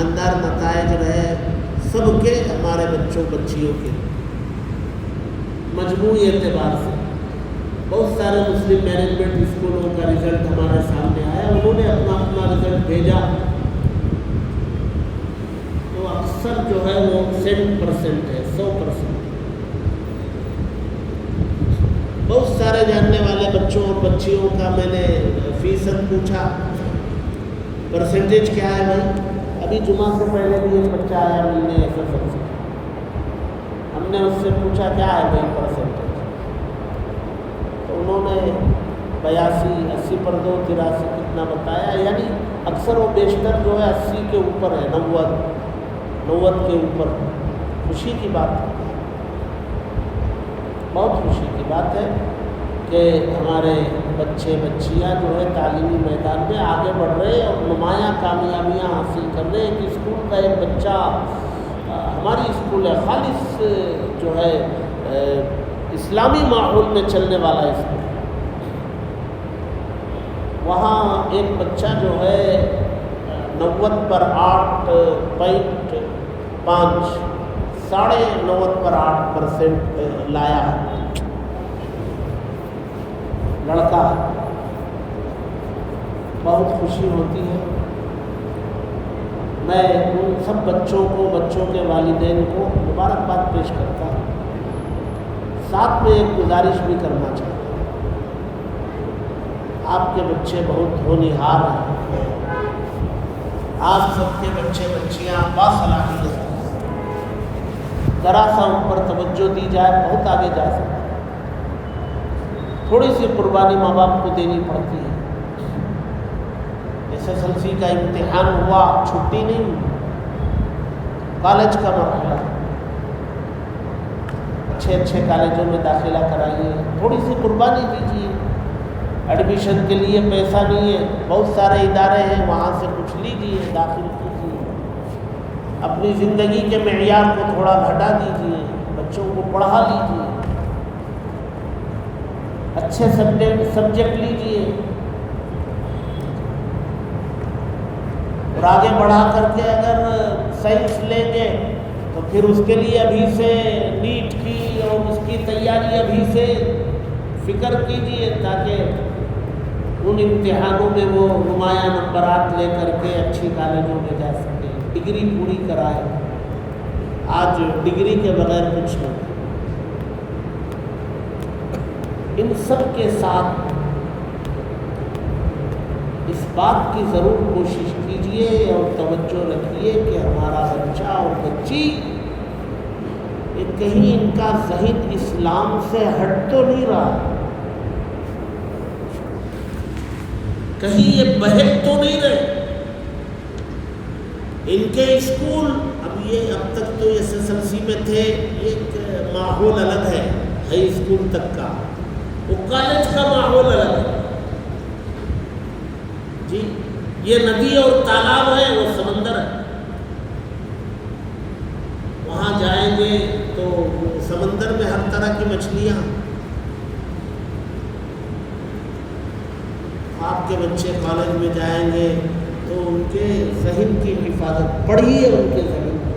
شاندار نتائج رہے سب کے، ہمارے بچوں بچیوں کے مجموعی اعتبار سے۔ بہت سارے مسلم مینجمنٹ اسکولوں کا رزلٹ ہمارے سامنے آیا، انہوں نے اپنا اپنا رزلٹ بھیجا تو اکثر جو ہے وہ 100% ہے، 100%۔ بہت سارے جاننے والے بچوں اور بچیوں کا میں نے فیصد پوچھا، پرسنٹیج کیا ہے بھائی؟ ابھی جمعہ سے پہلے بھی ایک بچہ آیا ملنے SSL سے، ہم نے اس سے پوچھا کیا ہے بھائی پرسنٹیج، تو انہوں نے 82، 80 پر 2، 83 کتنا بتایا، یعنی اکثر و بیشتر جو ہے 80 کے اوپر ہے، 90 کے اوپر۔ خوشی کی بات ہے، بہت خوشی کی بات ہے کہ ہمارے بچے بچیاں جو ہے تعلیمی میدان میں آگے بڑھ رہے ہیں اور نمایاں کامیابیاں حاصل کر رہے ہیں۔ کہ اسکول کا ایک بچہ، ہماری اسکول ہے خالص جو ہے اسلامی ماحول میں چلنے والا اسکول، وہاں ایک بچہ جو ہے 90 پر 8.5، 90 پر 8% لایا ہے، لڑکا۔ بہت خوشی ہوتی ہے۔ میں ان سب بچوں کو، بچوں کے والدین کو مبارکباد پیش کرتا ہوں۔ ساتھ میں ایک گزارش بھی کرنا چاہتا ہوں، آپ کے بچے بہت ہونہار ہیں، آپ سب کے بچے بچیاں باصلاحیت ہیں، ذرا سا ان پر توجہ دی جائے بہت آگے جا سکتے ہیں۔ تھوڑی سی قربانی ماں باپ کو دینی پڑتی ہے۔ SSLC کا امتحان ہوا، چھٹی نہیں ہوئی، کالج کا مرحلہ، اچھے کالجوں میں داخلہ کرائیے، تھوڑی سی قربانی دیجیے۔ ایڈمیشن کے لیے پیسہ نہیں ہے، بہت سارے ادارے ہیں، وہاں سے کچھ لیجیے، داخل کیجیے، اپنی زندگی کے معیار کو تھوڑا گھٹا دیجیے، بچوں کو پڑھا لیجیے، اچھے سبجیکٹ لیجیے، اور آگے بڑھا کر کے اگر سائنس لیں گے تو پھر اس کے لیے ابھی سے نیٹ کی اور اس کی تیاری ابھی سے فکر کیجیے، تاکہ ان امتحانوں میں وہ نمایاں نمبرات لے کر کے اچھی کالجوں میں جا سکے، ڈگری پوری کرائے۔ آج ڈگری کے بغیر کچھ نہیں۔ ان سب کے ساتھ اس بات کی ضرور کوشش کیجیے اور توجہ رکھیے کہ ہمارا بچہ اور بچی کہیں ان کا ذہن اسلام سے ہٹ تو نہیں رہا، کہیں یہ بہک تو نہیں رہے۔ ان کے اسکول اب تک تو SSLC میں تھے، ایک ماحول الگ ہے ہائی اسکول تک کا، وہ کالج کا ماحول الگ ہے جی۔ یہ ندی اور تالاب ہے، وہ سمندر ہے، وہاں جائیں گے تو سمندر میں ہر طرح کی مچھلیاں۔ آپ کے بچے کالج میں جائیں گے تو ان کے ذہن کی حفاظت، پڑھیے ان کے ذہن کو،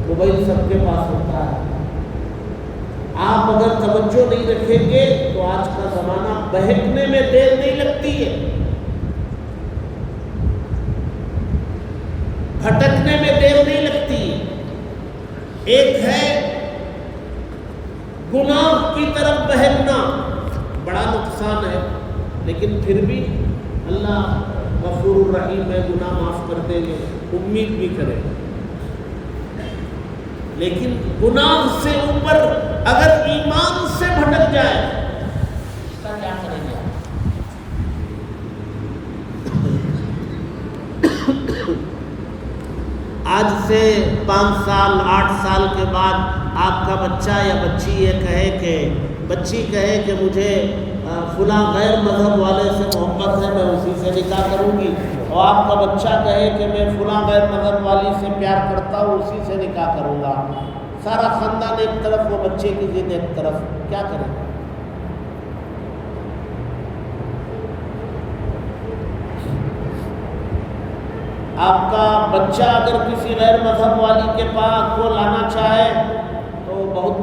موبائل سب کے پاس ہوتا ہے، آپ اگر توجہ نہیں رکھیں گے تو آج کا زمانہ بہکنے میں دیر نہیں لگتی ہے، بھٹکنے میں دیر نہیں لگتی ہے۔ ایک ہے گناہ کی طرف بہکنا، بڑا نقصان ہے، لیکن پھر بھی اللہ غفور الرحیم ہے، گناہ معاف کر دیں گے، امید بھی کریں۔ لیکن گناہ سے اوپر اگر ایمان سے بھٹک جائے اس کا کیا کریں گے؟ آج سے 5 سال 8 سال کے بعد آپ کا بچہ یا بچی یہ کہے کہ مجھے فلاں غیر مذہب والے سے محبت ہے، میں اسی سے نکاح کروں گی، اور آپ کا بچہ کہے کہ میں فلاں غیر مذہب والی سے پیار کرتا ہوں، اسی سے نکاح کروں گا، سارا خاندان ایک طرف، وہ بچے کی ضد ایک طرف، کیا کریں؟ آپ کا بچہ اگر کسی غیر مذہب والی کے پاس کو لانا چاہے تو بہت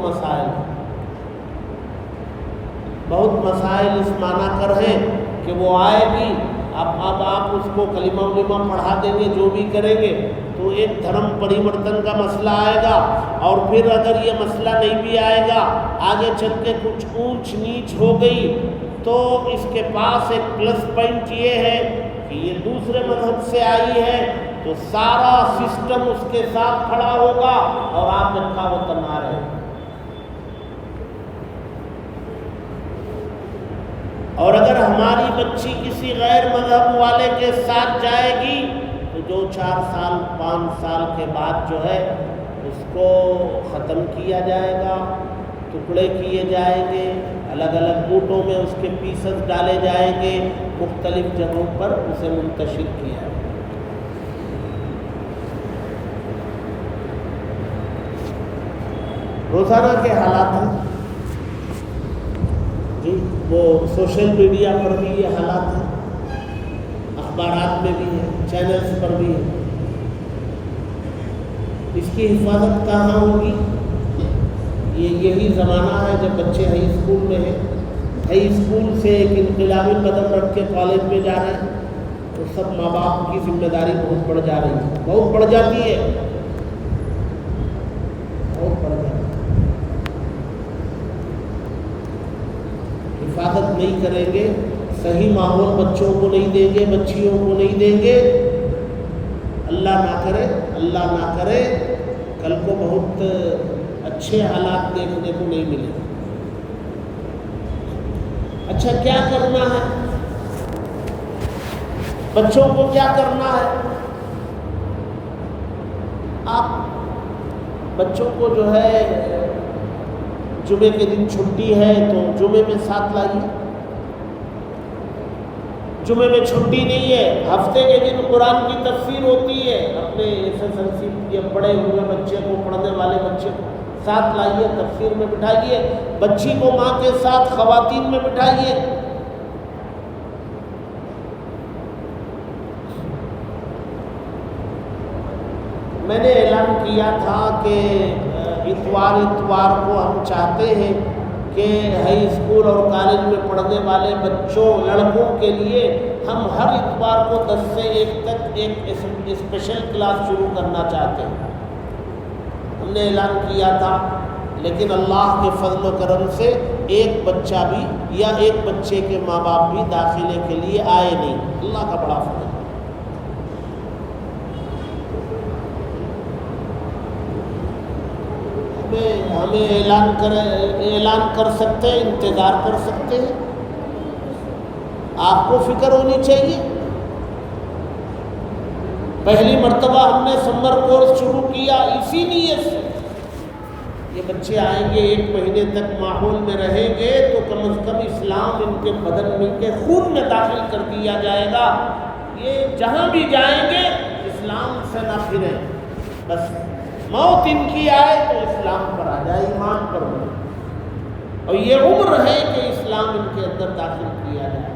مسائل اس معنی کر ہیں کہ وہ آئے گی، اب آپ اس کو کلمہ ولیمہ پڑھا دیں گے، جو بھی کریں گے تو ایک دھرم پریورتن کا مسئلہ آئے گا، اور پھر اگر یہ مسئلہ نہیں بھی آئے گا، آگے چل کے کچھ اونچ نیچ ہو گئی تو اس کے پاس ایک پلس پوائنٹ یہ ہے کہ یہ دوسرے مذہب سے آئی ہے تو سارا سسٹم اس کے ساتھ کھڑا ہوگا اور آپ اکھا و تنا رہے۔ اور اگر ہماری بچی کسی غیر مذہب والے کے ساتھ جائے گی تو جو 4 سال 5 سال کے بعد جو ہے اس کو ختم کیا جائے گا، ٹکڑے کیے جائیں گے، الگ الگ بوٹوں میں اس کے پیسز ڈالے جائیں گے، مختلف جگہوں پر اسے منتشر کیا جائے گا۔ روزانہ کے حالات ہیں جی، وہ سوشل میڈیا پر بھی یہ حالات ہیں، اخبارات میں بھی ہے، چینلز پر بھی ہے۔ اس کی حفاظت کہاں ہوگی؟ یہی زمانہ ہے جب بچے ہائی اسکول میں ہیں، ہائی اسکول سے ایک انقلابی قدم رکھ کے کالج میں جا رہے ہیں، تو سب ماں باپ کی ذمہ داری بہت بڑھ جا رہی ہے، بہت بڑھ جاتی ہے، بہت بڑھ جاتی ہے۔ حفاظت نہیں کریں گے، صحیح ماحول بچوں کو نہیں دیں گے، بچیوں کو نہیں دیں گے، اللہ نہ کرے کل کو بہت اچھے حالات دیکھنے کو نہیں ملے۔ اچھا، کیا کرنا ہے بچوں کو؟ کیا کرنا ہے؟ آپ بچوں کو جو ہے جمعے کے دن چھٹی ہے تو جمعے میں ساتھ لائیے۔ جمعے میں چھٹی نہیں ہے، ہفتے کے دن قرآن کی تفسیر ہوتی ہے، اپنے SSLC یا پڑھے ہوئے بچے کو، پڑھنے والے بچے کو ساتھ لائیے، تفسیر میں بٹھائیے، بچی کو ماں کے ساتھ خواتین میں بٹھائیے۔ میں نے اعلان کیا تھا کہ اتوار کو ہم چاہتے ہیں کہ ہائی اسکول اور کالج میں پڑھنے والے بچوں، لڑکوں کے لیے ہم ہر اتوار کو 10 سے 1 تک ایک اسپیشل کلاس شروع کرنا چاہتے ہیں۔ ہم نے اعلان کیا تھا، لیکن اللہ کے فضل و کرم سے ایک بچہ بھی یا ایک بچے کے ماں باپ بھی داخلے کے لیے آئے نہیں، اللہ کا بڑا فضل۔ ہمیں اعلان کر سکتے ہیں، انتظار کر سکتے ہیں، آپ کو فکر ہونی چاہیے۔ پہلی مرتبہ ہم نے سمر کورس شروع کیا اسی نیت سے، یہ بچے آئیں گے، 1 مہینے تک ماحول میں رہیں گے تو کم از کم اسلام ان کے بدن میں، کے خون میں داخل کر دیا جائے گا، یہ جہاں بھی جائیں گے اسلام سے نہ پھریں، بس موت ان کی آئے تو اسلام پر آ جائے، ایمان پر ہو، اور یہ عمر ہے کہ اسلام ان کے اندر داخل کیا جائے۔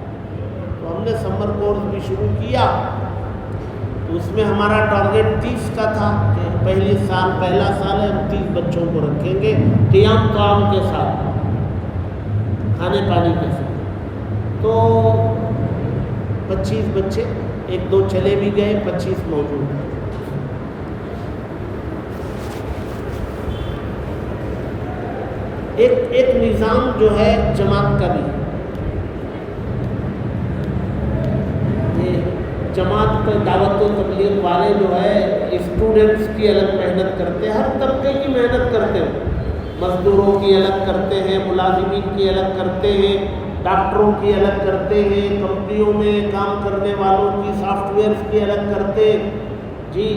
تو ہم نے سمر کورس بھی شروع کیا، تو اس میں ہمارا ٹارگیٹ 30 کا تھا کہ پہلا سال ہے، ہم 30 بچوں کو رکھیں گے، قیام قام کے ساتھ، کھانے پانی کے ساتھ۔ تو 25 بچے، 1-2 چلے بھی گئے، 25 موجود ہیں۔ ایک نظام جو ہے جماعت کا بھی، جماعت دعوت و تبلیغ والے جو ہے اسٹوڈنٹس کی الگ محنت کرتے ہیں، ہر طبقے کی محنت کرتے ہیں، مزدوروں کی الگ کرتے ہیں، ملازمین کی الگ کرتے ہیں، ڈاکٹروں کی الگ کرتے ہیں، کمپنیوں میں کام کرنے والوں کی، سافٹ ویئرس کی الگ کرتے ہیں جی،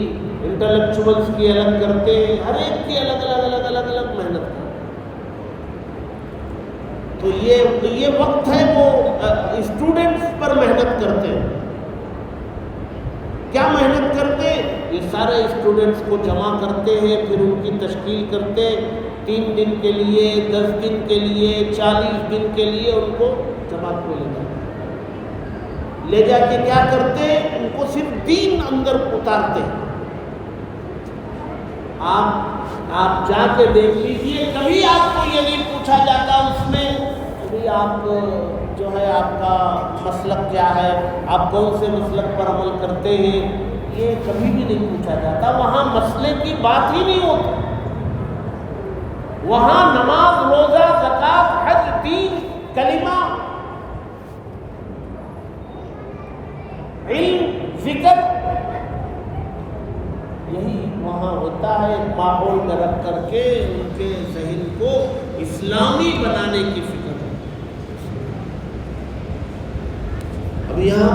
انٹلیکچوئلس کی الگ کرتے ہیں، ہر ایک کی الگ الگ محنت کرتے ہیں۔ تو یہ وقت ہے وہ اسٹوڈنٹس پر محنت کرتے ہیں۔ کیا محنت کرتے ہیں؟ یہ سارے اسٹوڈنٹس کو جمع کرتے ہیں، پھر ان کی تشکیل کرتے ہیں، 3 دن کے لیے، 10 دن کے لیے، 40 دن کے لیے ان کو جماعت میں لے جا کے کیا کرتے ہیں؟ ان کو صرف دین اندر اتارتے ہیں. آپ جا کے دیکھ لیجیے, کبھی آپ کو یہ نہیں پوچھا جاتا اس میں کبھی آپ جو ہے آپ کا مسلک کیا ہے, آپ کون سے مسلک پر عمل کرتے ہیں, یہ کبھی بھی نہیں پوچھا جاتا. وہاں مسئلے کی بات ہی نہیں ہوتی. وہاں نماز, روزہ, زکوٰۃ, حج, دین, کلمہ, علم, ذکر, یہی وہاں ہوتا ہے. ایک ماحول میں رکھ کر کے ان کے ذہن کو اسلامی بنانے کی فکر ہے. اب یہاں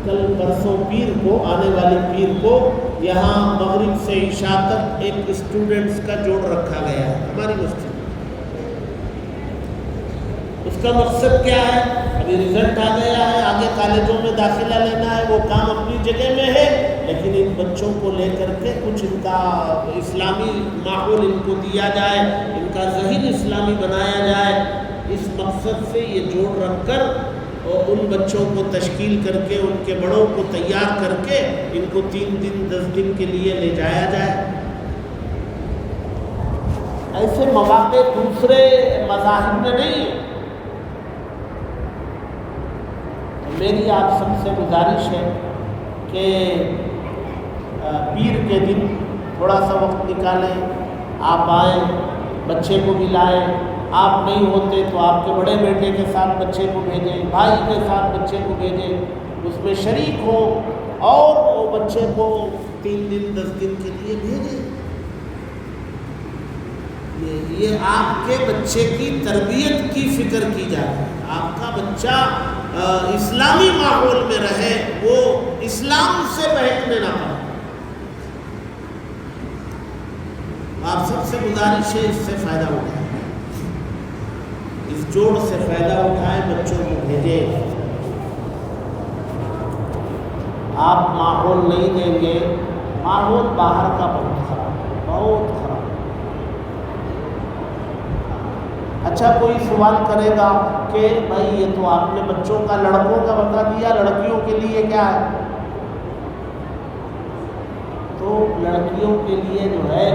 کل پرسوں پیر کو, آنے والی پیر کو, یہاں مغرب سے عشاء تک ایک اسٹوڈنٹس کا جوڑ رکھا گیا ہے ہماری مسجد. اس کا مقصد کیا ہے؟ ابھی رزلٹ آ گیا ہے, آگے کالجوں میں داخلہ لینا ہے, وہ کام اپنی جگہ میں ہے, لیکن ان بچوں کو لے کر کے کچھ ان کا اسلامی ماحول ان کو دیا جائے, ان کا ذہن اسلامی بنایا جائے. اس مقصد سے یہ جوڑ رکھ کر اور ان بچوں کو تشکیل کر کے, ان کے بڑوں کو تیار کر کے ان کو 3 دن 10 دن کے لیے لے جایا جائے. ایسے مواقع دوسرے مذاہب میں نہیں ہیں. میری آپ سب سے گزارش ہے کہ پیر کے دن تھوڑا سا وقت نکالیں, آپ آئیں, بچے کو بھی لائیں. آپ نہیں ہوتے تو آپ کے بڑے بیٹے کے ساتھ بچے کو بھیجیں, بھائی کے ساتھ بچے کو بھیجیں, اس میں شریک ہوں اور وہ بچے کو 3 دن 10 دن کے لیے بھیجیں. یہ آپ کے بچے کی تربیت کی فکر کی جائے. آپ کا بچہ اسلامی ماحول میں رہے, وہ اسلام سے بہکنے نہ پائے. آپ سب سے گزارش ہے اس سے فائدہ اٹھائیں, اس جوڑ سے فائدہ اٹھائیں, بچوں کو بھیجیں. آپ ماحول نہیں دیں گے, ماحول باہر کا بہت خراب ہے, بہت خراب. اچھا کوئی سوال کرے گا کہ بھائی یہ تو آپ نے بچوں کا, لڑکوں کا بتا دیا, لڑکیوں کے لیے کیا ہے؟ تو لڑکیوں کے لیے جو ہے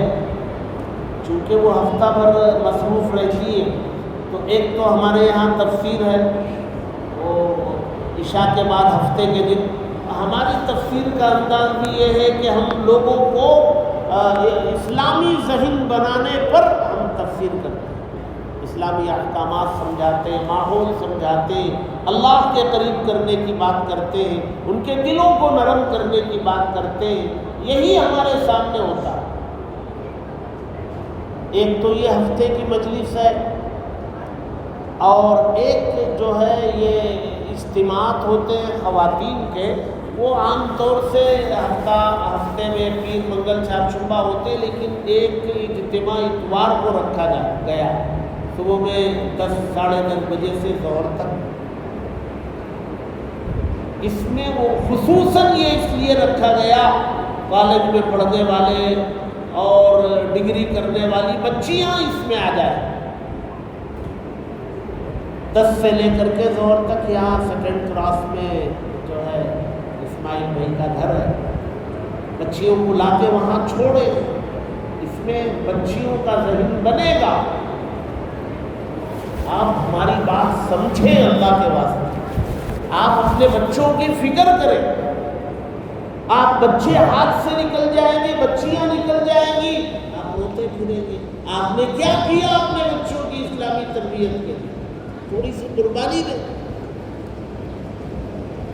چونکہ وہ ہفتہ بھر مصروف رہتی ہے, تو ایک تو ہمارے یہاں تفسیر ہے وہ عشاء کے بعد ہفتے کے دن. ہماری تفسیر کا انداز بھی یہ ہے کہ ہم لوگوں کو اسلامی ذہن بنانے پر ہم تفسیر کرتے ہیں, اسلامی احکامات سمجھاتے ہیں, ماحول سمجھاتے ہیں, اللہ کے قریب کرنے کی بات کرتے ہیں, ان کے دلوں کو نرم کرنے کی بات کرتے ہیں. یہی ہمارے سامنے ہوتا ہے. ایک تو یہ ہفتے کی مجلس ہے, اور ایک جو ہے یہ اجتماعات ہوتے ہیں خواتین کے, وہ عام طور سے ہفتے میں پیر منگل چار شنبہ ہوتے ہیں, لیکن ایک اجتماع اتوار کو رکھا گیا صبح میں 10 ساڑھے 10 بجے سے ظہر تک. اس میں وہ خصوصاً یہ اس لیے رکھا گیا کالج میں پڑھنے والے اور ڈگری کرنے والی بچیاں اس میں آ جائیں. 10 سے لے کر کے ظہر تک یہاں 2nd کراس میں جو ہے اسماعیل بھائی کا گھر ہے, بچیوں کو لا کے وہاں چھوڑے. اس میں بچیوں کا ذہن بنے گا. آپ ہماری بات سمجھیں اللہ کے واسطے, آپ اپنے بچوں کی فکر کریں. آپ بچے ہاتھ سے نکل جائیں گے, بچیاں نکل جائیں گی, آپ روتے پھریں گے. آپ نے کیا کیا اپنے بچوں کی اسلامی تربیت کے لیے؟ تھوڑی سی قربانی دیں.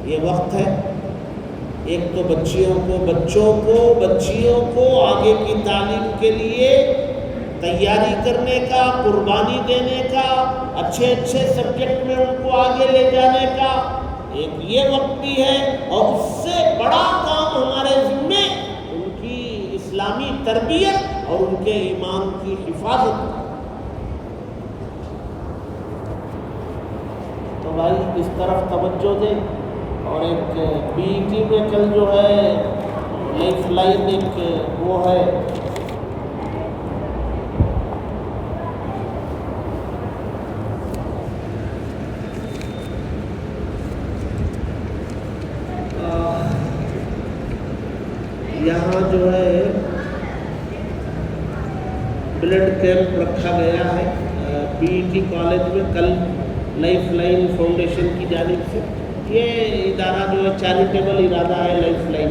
یہ وقت ہے ایک تو بچیوں کو آگے کی تعلیم کے لیے تیاری کرنے کا, قربانی دینے کا, اچھے سبجیکٹ میں ان کو آگے لے جانے کا ایک یہ وقت بھی ہے. اور اس سے بڑا کام ہمارے ذمے ان کی اسلامی تربیت اور ان کے ایمان کی حفاظت. تو بھائی اس طرف توجہ دیں. اور ایک BET میں کل جو ہے لائف لائن ایک وہ ہے یہاں جو ہے بلڈ کیمپ رکھا گیا ہے PET کالج میں کل لائف لائن فاؤنڈیشن کی جانب سے. یہ ادارہ جو ہے چیریٹیبل ادارہ ہے لائف لائن.